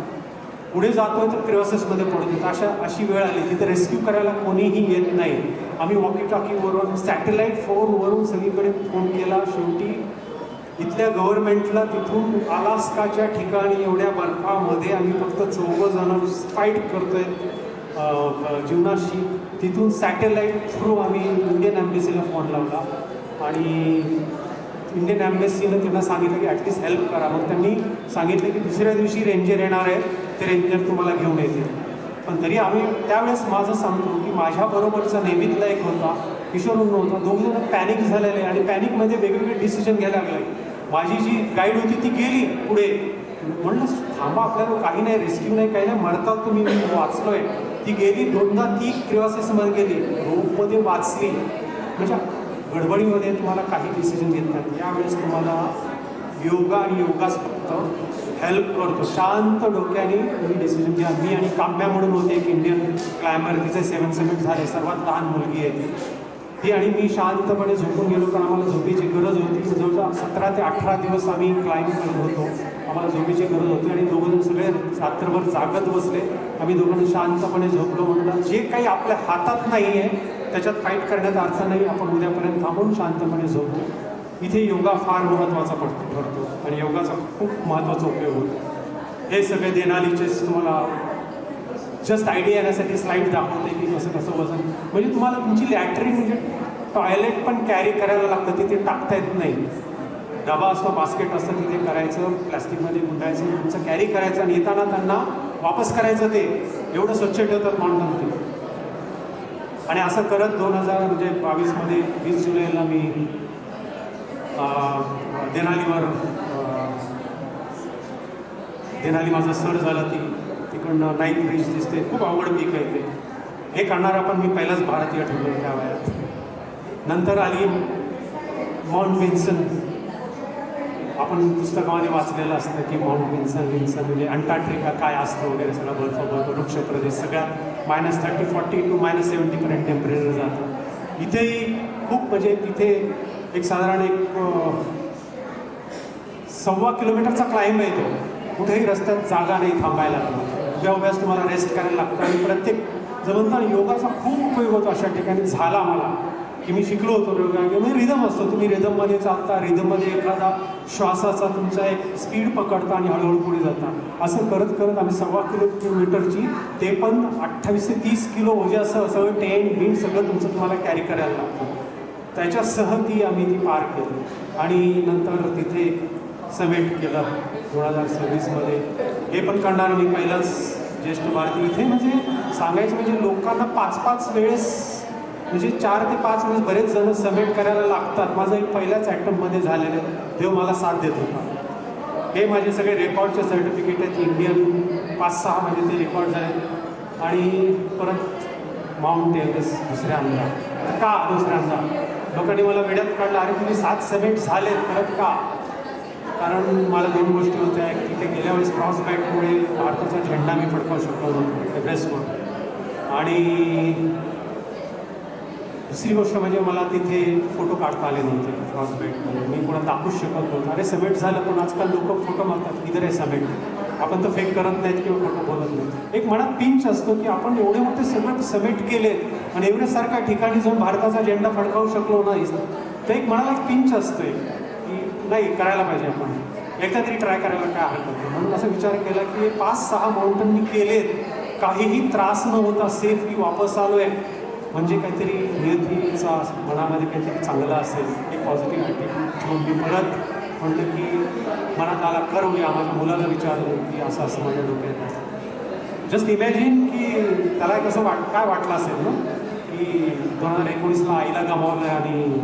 पुढे जातोय तर क्रिओसिसमध्ये पडतो. अशी वेळ आली. तिथे रेस्क्यू करायला कोणीही येत नाही. आम्ही वॉकी टॉकीवरून, सॅटेलाईट फोनवरून सगळीकडे फोन केला. शेवटी इथल्या गव्हर्नमेंटला तिथून अलास्काच्या ठिकाणी एवढ्या बर्फामध्ये आम्ही फक्त 4 जण फाईट करतोय जीवनाशी. तिथून सॅटेलाईट थ्रू आम्ही इंडियन ॲम्बेसीला फोन लावला आणि इंडियन ॲम्बेसीनं त्यांना सांगितलं की ॲटलिस्ट हेल्प करा. मग त्यांनी सांगितलं की दुसऱ्या दिवशी रेंजर येणार आहे, ते रेंजर तुम्हाला घेऊन येतील. पण तरी आम्ही त्यावेळेस माझं सांगतो की माझ्याबरोबरचा नेहमीतला एक होता, किशोर म्हणून होता. 2 जण पॅनिक झालेले आणि पॅनिकमध्ये वेगवेगळे डिसिजन घ्यायला लागले. माझी जी गाईड होती ती गेली पुढे. म्हणलं थांबा, आपल्याला काही नाही, रेस्क्यू नाही, काही नाही, मरतात तुम्ही, मी वाचलोय. ती गेली. 2दा ती क्रिओसिसमध्ये गेली, रोपमध्ये वाचली. म्हणजे गडबडीमध्ये तुम्हाला काही डिसिजन घेत नाही. यावेळेस तुम्हाला योगा आणि योगाच फक्त हेल्प करतो. शांत डोक्याने तुम्ही डिसिजन घ्या. मी आणि काम्या म्हणून होते एक इंडियन क्लायंबर, तिचे 7 समिट झाले, सर्वात लहान मुलगी आहे ती आणि मी शांतपणे झोपून गेलो, कारण आम्हाला झोपेची गरज होती. जवळजवळ 17 ते 18 दिवस आम्ही क्लाइंब करत होतो. आम्हाला झोपेची गरज होती आणि दोघंजण सगळे रात्रभर जागत बसले. आम्ही दोघं शांतपणे झोपलो. म्हटलं जे काही आपल्या हातात नाही आहे त्याच्यात फाईट करण्यात अर्थ नाही, आपण उद्यापर्यंत थांबून शांतपणे झोपतो. इथे योगा फार महत्त्वाचा ठरतो आणि योगाचा खूप महत्त्वाचा उपयोग होतो. हे सगळे देनालीचेच तुम्हाला जस्ट आयडिया येण्यासाठी स्लाईड दाखवते की कसं वजन, म्हणजे तुम्हाला तुमची लॅटरिन म्हणजे टॉयलेट पण कॅरी करायला लागतं, तिथे टाकता येत नाही. डबा असतो, बास्केट असतं, तिथे करायचं, प्लॅस्टिकमध्ये गुंडायचं, तुमचं कॅरी करायचं आणि येताना त्यांना वापस करायचं. ते एवढं स्वच्छ ठेवतात मांडून ते. आणि असं करत 2022मध्ये 20 जुलैला मी देनाली माझं सर झालं. तिकडनं नाईक ब्रिज दिसते, खूप अवघड पीक आहे ते. हे करणारा पण मी पहिलाच भारतीय ठरलो त्या वयात. नंतर आली माउंट विन्सन. आपण पुस्तकामध्ये वाचलेलं असतं की माउंट विन्सन म्हणजे अंटार्क्टिका काय असतं वगैरे, सगळा बर्फ वृक्ष प्रदेश, सगळ्यात -30, -40 to -70पर्यंत टेम्परेचर जातं. इथेही खूप, म्हणजे तिथे एक साधारण 1.25 किलोमीटरचा क्लाइंब आहे तो. कुठेही रस्त्यात जागा नाही थांबायला. उभ्यास तुम्हाला रेस्ट करायला लागतं आणि प्रत्येक जमताना योगाचा खूप उपयोग होतो. अशा ठिकाणी झाला मला की मी शिकलो होतो योगा. म्हणजे रिदम असतो, तुम्ही रिदममध्ये चालता, रिदममध्ये एखादा श्वासाचा तुमचा एक स्पीड पकडता आणि हळूहळू पुढे जाता. असं करत करत आम्ही 1.25 किलोमीटरची, ते पण 28 ते 30 किलो ओझ्यासह सगळं टेंट सगळं तुमचं तुम्हाला कॅरी करायला लागतं. त्याच्यासह आम्ही ती पार केली आणि नंतर तिथे समिट केलं 2026मध्ये. हे पण करणार मी पहिलाच ज्येष्ठ भारतीय. इथे म्हणजे सांगायचं म्हणजे लोकांना 5-5 वेळेस, म्हणजे 4 ते 5 वेळेस बरेच जण समिट करायला लागतात. माझं एक पहिल्याच ॲटममध्ये झालेलं आहे. देव मला साथ देत होता. हे माझे सगळे रेकॉर्डचे सर्टिफिकेट आहेत. इंडियन 5-6 म्हणजे ते रेकॉर्ड झाले. आणि परत माउंट एव्हरेस्ट दुसऱ्यांदा. का दुसऱ्यांदा लोकांनी मला वेड्यात काढलं, अरे तुम्ही 7 समिट झालेत, परत का? कारण मला 2 गोष्टी होत्या. एक, तिथे गेल्या वेळेस क्रॉस बॅकमुळे भारताचा झेंडा मी फडकावू शकलो नव्हतो एव्हरेस्टवर. आणि दुसरी गोष्ट म्हणजे मला तिथे फोटो काढता आले नव्हते फ्रॉस्टबाईटमध्ये. मी कोणाला दाखवूच शकत नव्हतं. अरे समेट झालं, पण आजकाल लोक फोटो मागतात, इधर आहे समेट. आपण तर फेक करत नाहीत किंवा फोटो बोलत नाही. एक मनात पिंच असतो की आपण एवढे मोठे समेट केले आणि एवढ्यासारख्या ठिकाणी जाऊन भारताचा झेंडा फडकावू शकलो नाही, तर एक मनाला एक पिंच असतोय की नाही, करायला पाहिजे आपण, एकदा तरी ट्राय करायला काय हरकत नाही. म्हणून असा विचार केला की 5-6 माउंटन मी केलेत, काहीही त्रास न होता सेफली वापस आलोय, म्हणजे काहीतरी नियतीचा मनामध्ये काहीतरी चांगलं असेल, एक पॉझिटिव्ह ॲटिट्यूड ठेवून मी परत म्हणलं की मनात आला करूया. माझ्या मुलाला विचारलं की असं असं माझ्या डोक्यात. जस्ट इमॅजिन की त्याला कसं काय वाटलं असेल ना की 2019ला आईला गमावलं आणि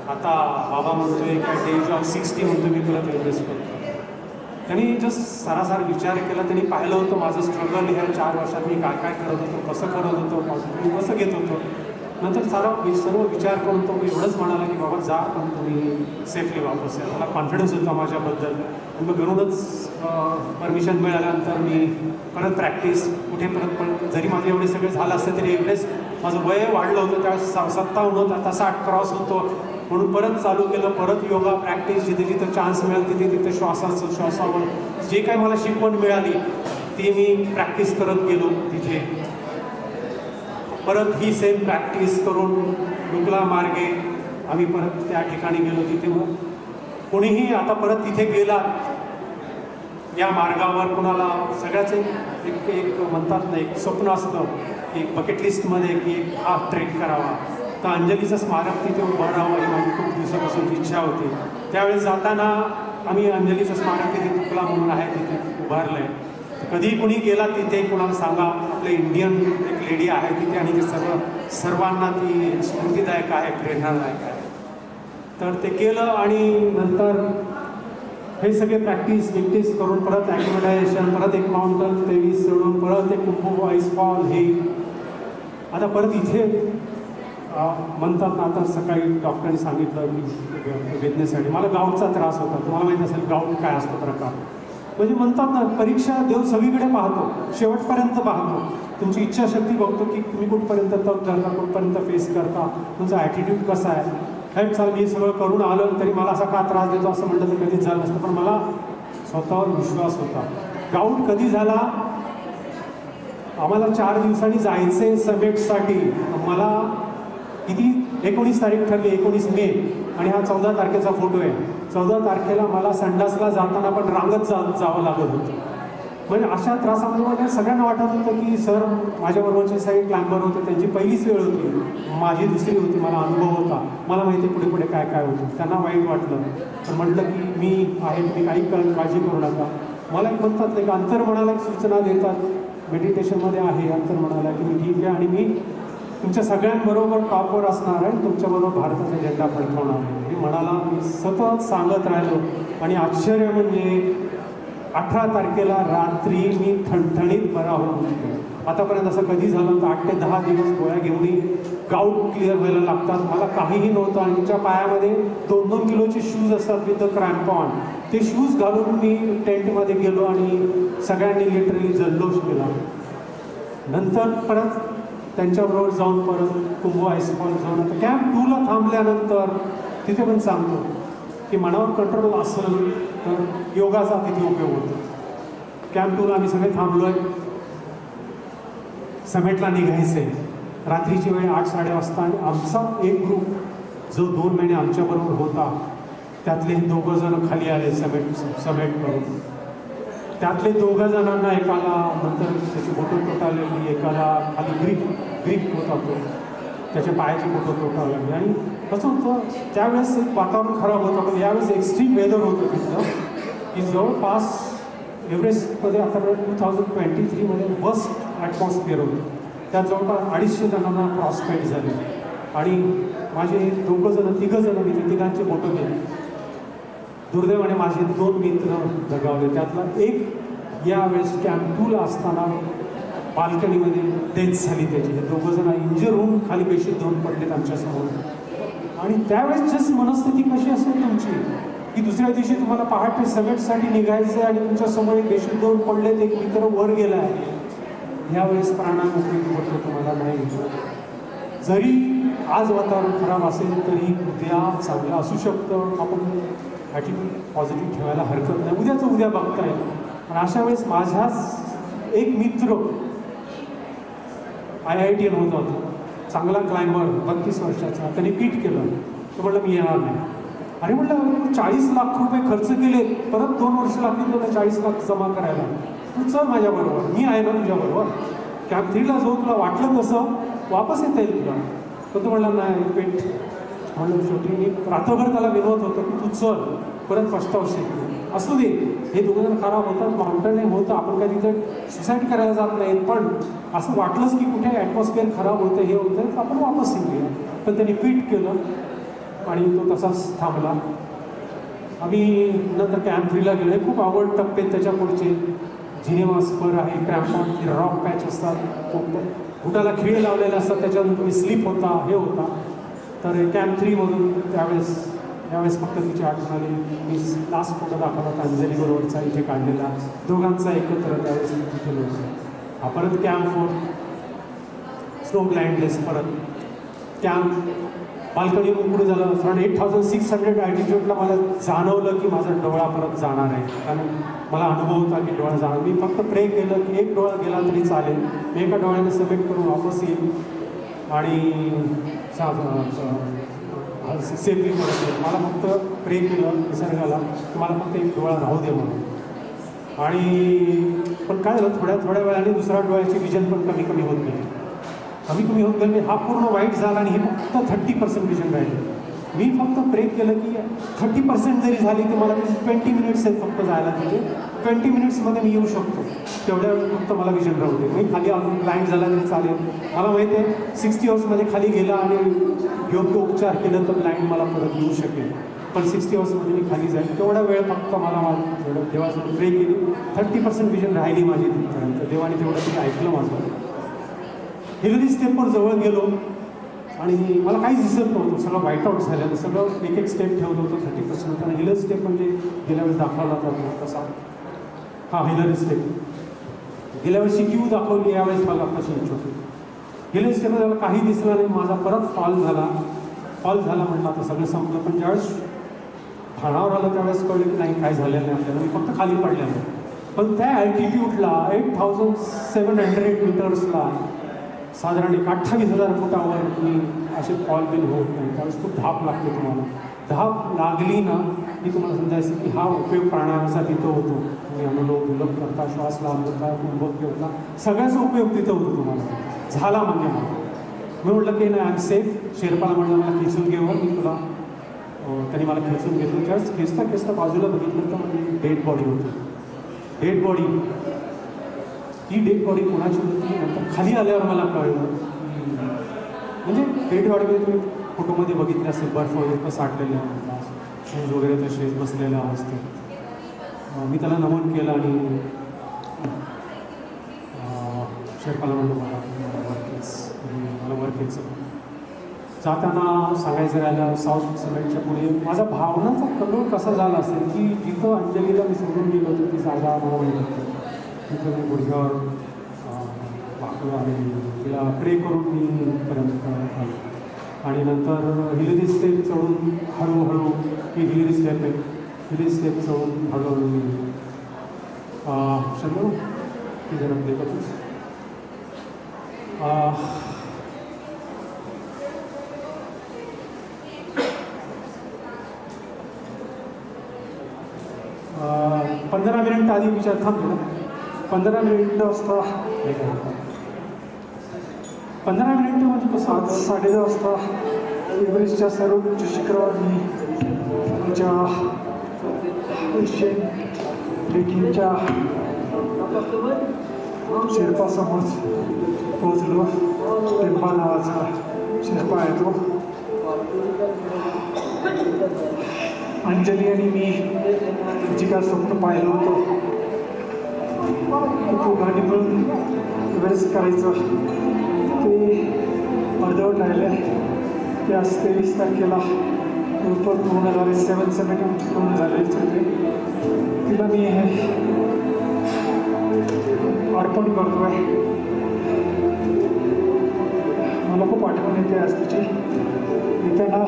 आता बाबा म्हणतोय की ॲट एज ऑफ 60 म्हणतो मी तुला एव्हरेस्ट करतो. त्यांनी जस्ट सरासर विचार केला. त्यांनी पाहिलं होतं माझं स्ट्रगल ह्या 4 वर्षात मी काय काय करत होतो, कसं करत होतो, पॉझिटिव्ह कसं घेत होतो. नंतर सर्व विचार करून तो एवढंच म्हणाला की बाबा जा, पण तुम्ही सेफली वापस या. मला कॉन्फिडन्स होता माझ्याबद्दल. आणि मग घरूनच परमिशन मिळाल्यानंतर मी परत प्रॅक्टिस कुठे परत जरी माझं एवढे सगळे झालं असतं तरी एव्हरेस्ट माझं वय वाढलं होतं, त्यावेळेस 57 होतं, आता 60 क्रॉस होतो. म्हणून परत चालू केलं, परत योगा प्रॅक्टिस, जिथे जिथं चान्स मिळेल तिथे तिथे श्वासावर जे काही मला शिकवण मिळाली ती मी प्रॅक्टिस करत गेलो. तिथे परत ही सेम प्रॅक्टिस करून डुकला मार्गे आम्ही परत त्या ठिकाणी गेलो. तिथे मग कोणीही आता परत तिथे गेला या मार्गावर कुणाला सगळ्याच एक म्हणतात ना, एक स्वप्न असतं एक बकेट लिस्टमध्ये की एक हा ट्रेक करावा. तर अंजलीचं स्मारक तिथे उभं राहावं ही माझी खूप दिवसापासून इच्छा होती. त्यावेळेस जाताना आम्ही अंजलीचं स्मारक तिथे तुकला म्हणून आहे तिथे उभारलं आहे. कधी कुणी गेला तिथे कुणाला सांगा आपलं इंडियन एक लेडी आहे तिथे आणि ते सर्वांना ती स्फूर्तिदायक आहे, प्रेरणादायक आहे. तर ते केलं आणि नंतर हे सगळे प्रॅक्टिस करून परत ॲक्लिमेटायझेशन, परत एक माउंटन 23 सोडून परत एक कुंभो आईसफॉल. हे आता परत इथे म्हणतात ना, आता सकाळी डॉक्टरांनी सांगितलं की वेदनेसाठी मला गाऊटचा त्रास होता. तुम्हाला माहीत असेल गाऊट काय असतो प्रकार. म्हणजे म्हणतात ना, परीक्षा देव सगळीकडे पाहतो, शेवटपर्यंत पाहतो. तुमची इच्छाशक्ती बघतो की तुम्ही कुठपर्यंत तप धरता, कुठपर्यंत फेस करता, तुमचा ॲटिट्यूड कसा आहे. हे चाल मी सगळं करून आलो तरी मला असा का त्रास देतो असं म्हटलं तर कधीच झालं नसतं. पण मला स्वतःवर विश्वास होता. गाऊट कधी झाला, आम्हाला 4 दिवसांनी जायचे समेटसाठी. मला किती 19 तारीख ठरली, 19 मे, आणि हा 14 तारखेचा फोटो आहे. 14 तारखेला मला संडासला जाताना पण रांगत जावं लागत होतं. म्हणजे अशा त्रासामध्ये सगळ्यांना वाटत होतं की सर माझ्याबरोबरचे सगळे क्लाइंबर होते, त्यांची पहिलीच वेळ होती, माझी दुसरी होती, मला अनुभव होता, मला माहिती पुढे पुढे काय काय होतं. त्यांना वाईट वाटलं. पण म्हटलं की मी आहे, तुम्ही काही काळजी करू नका. मला एक म्हणतात नाही का, अंतर्मनाला एक सूचना देतात, मेडिटेशनमध्ये आहे अंतर्मनाला की मी ठीक आहे आणि मी तुमच्या सगळ्यांबरोबर टॉपवर असणार आहे, तुमच्याबरोबर भारताचा झेंडा फडकवणार आहे. हे मनाला मी सतत सांगत राहिलो. आणि आश्चर्य म्हणजे 18 तारखेला रात्री मी ठणठणीत बरा होऊन उठलो. आतापर्यंत असं कधी झालं तर 8 ते 10 दिवस गोळ्या घेऊन गाऊट क्लिअर व्हायला लागतात. मला काहीही नव्हतं आणि तुमच्या पायामध्ये 2-2 किलोचे शूज असतात विथ द क्रॅम्पॉन. ते शूज घालून मी टेंटमध्ये गेलो आणि सगळ्यांनी लिटरली जल्लोष केला. नंतर परत त्यांच्याबरोबर जाऊन परत कुंभो आईसफॉल जाऊन आता कॅम्प 2ला थांबल्यानंतर तिथे पण सांगतो की मनावर कंट्रोल असेल तर योगाचा तिथे उपयोग होतो. कॅम्प 2ला आम्ही सगळे थांबलो आहे. समेटला निघायचं आहे. रात्रीची वेळ 8-8:30 वाजता आणि आमचा एक ग्रुप जो 2 महिने आमच्याबरोबर होता त्यातले 2 जण खाली आले समेट करून. त्यातले 2 जणांना एकाला नंतर त्याची बोटं तोटावली, एकाला खाली ग्रीप होता तो, त्याच्या पायाची बोटं तोटावली. आणि कसं होतं त्यावेळेस वातावरण खराब होतं, पण यावेळेस एक्स्ट्रीम वेदर होतं तिथलं की जवळपास एव्हरेस्टमध्ये आता 2023मध्ये वर्स्ट ॲटमॉस्फिअर होतं. त्यात जवळपास 250 जणांना क्रॉसफाईट झाले आणि माझे 3 जण मी ते तिघांचे फोटो घेतले. दुर्दैवाने माझे 2 मित्र जगावले. त्यातला एक यावेळेस कॅम्प 2ला असताना बाल्कनीमध्ये डेथ झाली त्याची. हे 2 जण इंजर होऊन खाली बेशीत धरून पडलेत आमच्यासमोर. आणि त्यावेळेस जस्ट मनस्थिती कशी असेल तुमची की दुसऱ्या दिवशी तुम्हाला पहाटे समेटसाठी निघायचं आहे आणि तुमच्यासमोर एक बेशीत धरून पडलेत, एक मित्र वर गेला आहे. यावेळेस प्राणामुक्ती होतो तुम्हाला मला नाही. जरी आज वातावरण खराब असेल तरी उद्या चांगलं असू शकतं. आपण ॲटिट्यूड पॉझिटिव्ह ठेवायला हरकत नाही. उद्याचं उद्या बघता येईल. आणि अशा वेळेस माझाच एक मित्र IIT होता, चांगला क्लाइंबर 32 वर्षाचा, त्यांनी ट्वीट केलं. तो म्हटलं मी येणार नाही. अरे म्हटलं 40 लाख रुपये खर्च केले, परत 2 वर्ष लागतील तुला 40 लाख जमा करायला. तू चल माझ्याबरोबर, मी आहे ना तुझ्याबरोबर. कॅम्प 3ला जो तुला वाटलं तसं वापस येता येईल तुला. तर तो म्हटला नाही पेट. म्हणलं शेवटी मी रात्रभर त्याला विनवत होतं की तू चल, परत पस्तावशील. असू दे, हे दोघंजण खराब होतात, माउंटन होतं, आपण काय तिथे सुसाईड करायला जात नाही. पण असं वाटलंच की कुठे ॲटमॉस्फिअर खराब होतं, हे होतं, तर आपण वापस येऊया. पण त्यांनी ट्वीट केलं आणि तो तसाच थांबला. आम्ही नंतर कॅम्प 3ला गेलो. खूप आवड टप्पे त्याच्या पुढचे. जिनेवा स्पर आहे, क्रॅम्पॉन, रॉक पॅच असतात, बुटाला खिळे लावलेले असतात, त्याच्यातून तुम्ही स्लिप होता, हे होता. तर कॅम्प 3मधून त्यावेळेस फक्त तिची आठवण आली. मी लास्ट फोटो दाखवला होता अंजली बरोबरचा, इथे काढलेला, दोघांचा एकत्र त्यावेळेस तिथे होतं. हा परत कॅम्प 4 स्नो ब्लाइंडलेस. परत कॅम्प बाल्कनीवरून पुढे झालं. फ्रंट 8600 ॲल्टिट्यूडला मला जाणवलं की माझा डोळा परत जाणार आहे. कारण मला अनुभव होता की डोळा जाणार. मी फक्त प्रे केलं की एक डोळा गेला तरी चालेल, मी एका डोळ्याने सबमिट करून वापस येईल आणि सेफली परत येईल. मला फक्त प्रे केलं निसर्गाला की मला फक्त एक डोळा राहू दे म्हणून. आणि पण काय झालं, थोड्या वेळाने दुसऱ्या डोळ्याची विजन पण कमी होत गेली. होत गेली. हा पूर्ण वाईट झाला आणि हे फक्त 30% विजन राहिले. मी फक्त प्रे केलं की 30% जरी झाली तर मला 20 मिनिट्स आहेत फक्त जायला तिथे. 20 मिनिट्समध्ये मी येऊ शकतो, तेवढ्या फक्त मला विजन राहू दे. मी खाली अजून ब्लाइंड झाला तरी चालेल. मला माहिती आहे 60 आवर्समध्ये खाली गेला आणि योग्य उपचार केलं तर ब्लाइंड मला परत येऊ शकेल. पण 60 आवर्समध्ये मी खाली जाईल, तेवढा वेळ फक्त मला थोडं देवाचं प्रे केली. 30% विजन राहिली माझी तिथपर्यंत. देवाने तेवढं तिथे ऐकलं माझं. हिलरी स्टेपवर जवळ गेलो आणि मला काहीच दिसत नव्हतं, सगळं व्हाईट आउट झालेलं. सगळं एक स्टेप ठेवलं होतं 30%. आणि हिलरी स्टेप म्हणजे गेल्या वेळेस दाखवला जातो तसा. हा हिलरी स्टेप गेल्या वर्षी क्यू दाखवली, यावेळेस मला कशी होती. हिलरी स्टेपवर त्याला काही दिसलं नाही. माझा परत फॉल झाला म्हटलं आता सगळं संपलं. पण ज्यावेळेस ठाणावर आलं त्यावेळेस कळलं की नाही काय झालेलं नाही आपल्याला. मी फक्त खाली पडलेलो. पण त्या ॲल्टिट्यूडला 8700 मीटर्सला साधारण 28,000 फुटावर मी असे फॉल बिल होत नाही. त्यावेळेस खूप धाप लागते तुम्हाला. धाप लागली ना की तुम्हाला समजायचं की हा उपयोग प्राणायामाचा तिथं होतो. तुम्ही अनुभव विलंब करता, श्वास लांब होता, कुंभक घेतला, सगळ्याचा उपयोग तिथं होतो तुम्हाला. झाला म्हणजे मला. मी म्हटलं की नाही आय एम सेफ. शेर्पाला म्हटलं मला खेचून घेऊन, मी तुला त्यांनी मला खेचून घेतलं. ज्यावेळेस खेचता बाजूला बघितलं तर माझी डेड बॉडी होती. डेड बॉडी, ती डेड बॉडी कोणाची होती नंतर खाली आल्यावर मला कळलं. म्हणजे डेड बॉडीमध्ये तुम्ही फोटोमध्ये बघितले असेल बर्फ वगैरे तर साठलेले, शूज वगैरे तसे बसलेले असते. मी त्याला नमन केलं आणि शेर्पाला म्हणलं मला वर जाताना सांगायचं राहिलं साऊथ सिमेंटच्या पुढे माझा भावनाचा कलोल कसा झाला असेल की जिथं अंजलीला मी सोडून गेलो होतो ती जागा मला माहीत होती. तिथं मी गुडघ्यावर वाकलो आणि तिला प्रे करून मी पर्यंत आलो. आणि नंतर हिलरी स्टेप चढून हळूहळू ही हिलरी स्टेप आहे. हिलरी स्टेप चढून हळूहळू शंभर ती जरा प्ले करतोस. 15 मिनिट आधी विचार थांबतो ना. 15 मिनिट वाजता 15 मिनिट म्हणजे कसं 10:30 वाजता एव्हरेस्टच्या सर्वोच्च शिखरावर मी आमच्या एशियन ट्रेकिंगच्या शेर्पासमोर पोहोचलो. टेम्पा नावाचा शेर्पा आहे तो. अंजली आणि मी जी काय स्वप्न पाहिलं होतं खूप गाणी मिळून एव्हरेस्ट करायचं ते अर्धवट राहिले. ते आज 23 तारखेला पूर्ण झाले. 770 पूर्ण झाले. तिला मी हे अर्पण करतोय. बर्थडे आज तिची. मी त्यांना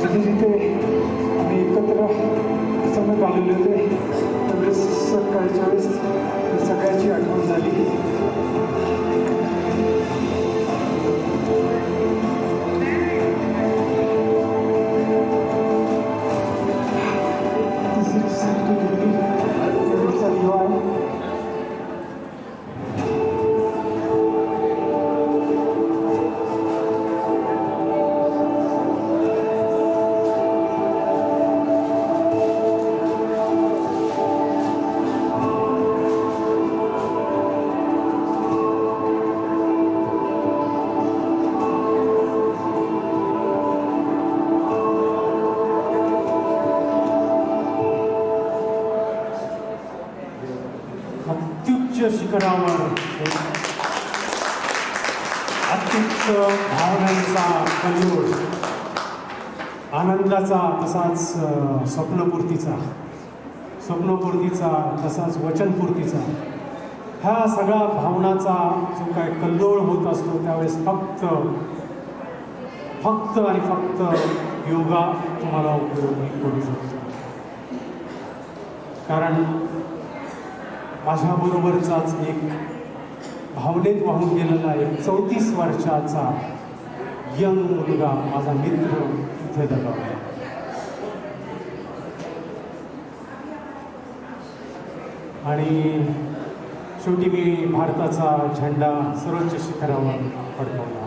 जिथे जिथे आम्ही एकत्र समज आलेले होते त्यावेळेस सकाळच्या वेळेस सगळ्यांची आठवण झाली. अत्युच्च शिखरावर अत्युच्च भावनांचा कल्लोळ, आनंदाचा तसाच स्वप्नपूर्तीचा तसाच वचनपूर्तीचा, ह्या सगळ्या भावनाचा जो काय कल्लोळ होत असतो त्यावेळेस फक्त आणि फक्त योगा तुम्हाला उपयोगी पडू शकतो. कारण माझ्याबरोबरचाच एक भावनेत वाहून गेलेला एक 34 वर्षाचा यंग मुलगा माझा मित्र इथे दगावला. आणि शेवटी मी भारताचा झेंडा सर्वोच्च शिखरावर फडकवला.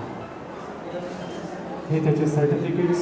हे त्याचे सर्टिफिकेट्स